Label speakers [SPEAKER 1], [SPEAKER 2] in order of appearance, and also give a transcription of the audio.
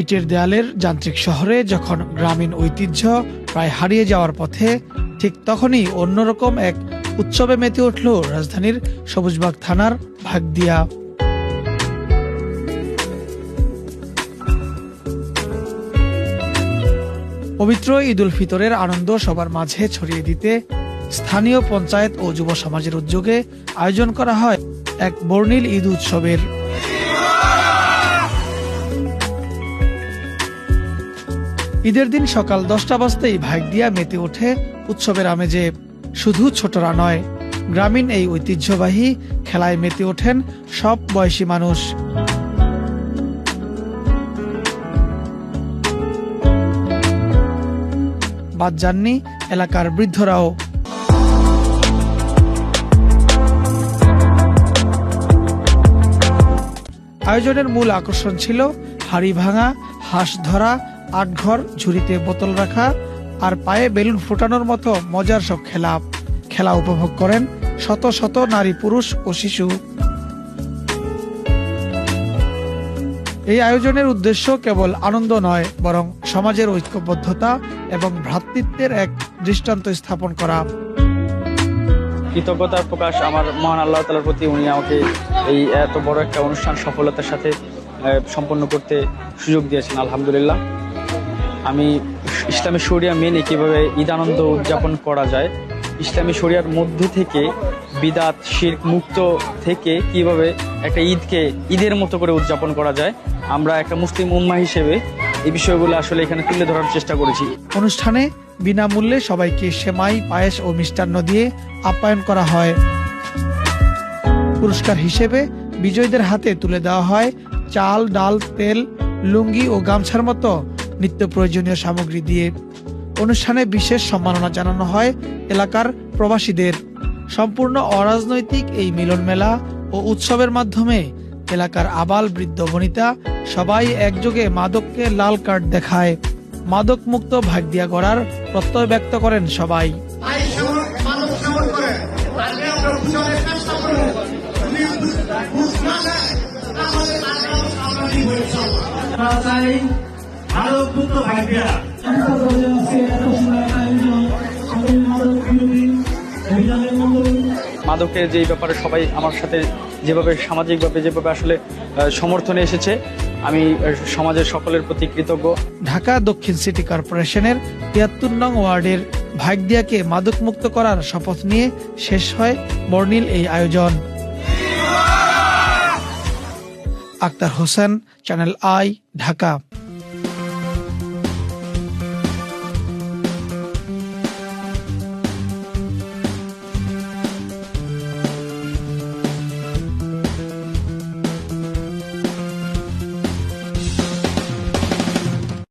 [SPEAKER 1] ইটের দেয়ালের যান্ত্রিক শহরে যখন গ্রামীণ ঐতিহ্য প্রায় হারিয়ে যাওয়ার পথে, ঠিক তখনই অন্যরকম এক উৎসবে মেতে উঠল রাজধানীর সবুজবাগ থানার ভাগদিয়া। পবিত্র ঈদ উল ফিতরের আনন্দ সবার মাঝে ছড়িয়ে দিতে স্থানীয় পঞ্চায়েত ও যুব সমাজের উদ্যোগে আয়োজন করা হয় এক বর্ণিল ঈদ উৎসবের। ঈদের দিন সকাল 10টা বাজতেই ভাগদিয়া মেতে ওঠে উৎসবের আমেজে। শুধু ছোটরা নয়, গ্রামীণ এই ঐতিহ্যবাহী খেলায় মেতে ওঠেন সব বয়সী মানুষ। বাদ যাননি এলাকার বৃদ্ধরাও। আয়োজনের মূল আকর্ষণ ছিল হাড়ি ভাঙা, হাঁস ধরা, আটঘর, ঝুড়িতে বোতল রাখা আর পায়ে বেলুন ফোটানোর মতো মজার সব খেলা উপভোগ করেন শত শত নারী, পুরুষ ও শিশু। এই আয়োজনের উদ্দেশ্য কেবল আনন্দ নয়, বরং সমাজের ঐক্যবদ্ধতা এবং ভ্রাতৃত্বের এক দৃষ্টান্ত স্থাপন করা।
[SPEAKER 2] কৃতজ্ঞতার প্রকাশ আমার মহান আল্লাহ তাআলার প্রতি, উনি আমাকে এই এত বড় একটা অনুষ্ঠান সফলতার সাথে সম্পন্ন করতে সুযোগ দিয়েছেন, আলহামদুলিল্লাহ। আমি ইসলামী শরিয়া মেনে কিভাবে ঈদ আনন্দ উদযাপন করা যায়, ইসলামী শরিয়ার মধ্যে থেকে বিদাত শিরক মুক্ত থেকে কিভাবে একটা ঈদকে ঈদের মতো করে উদযাপন করা যায়, আমরা একটা মুসলিম উম্মাহ হিসেবে এই বিষয়গুলো আসলে এখানে তুলে ধরার চেষ্টা করেছি।
[SPEAKER 1] অনুষ্ঠানে বিনামূল্যে সবাইকে সেমাই, পায়েস ও মিষ্টান্ন দিয়ে আপ্যায়ন করা হয়। পুরস্কার হিসেবে বিজয়ীদের হাতে তুলে দেওয়া হয় চাল, ডাল, তেল, লুঙ্গি ও গামছার মতো নিত্য প্রয়োজনীয় সামগ্রী দিয়ে। অনুষ্ঠানে বিশেষ সম্মাননা জানানো হয় এলাকার প্রবাসীদের। সম্পূর্ণ অরাজনৈতিক এই মিলন মেলা ও উৎসবের মাধ্যমে এলাকার আবাল, বৃদ্ধ, বনিতা সবাই একযোগে মাদককে লাল কার্ড দেখায়। মাদক মুক্ত ভাগদিয়া গড়ার প্রত্যয় ব্যক্ত করেন সবাই।
[SPEAKER 2] মাদকের যে ব্যাপারে সবাই আমার সাথে যেভাবে সামাজিকভাবে যেভাবে আসলে সমর্থনে এসেছে, আমি সমাজের সকলের প্রতি কৃতজ্ঞ।
[SPEAKER 1] ঢাকা দক্ষিণ সিটি কর্পোরেশনের ৭৩ নং ওয়ার্ডের ভাগদিয়াকে মাদক মুক্ত করার শপথ নিয়ে শেষ হয় বর্ণিল এই আয়োজন। Akhtar Hossain, channel I, Dhaka.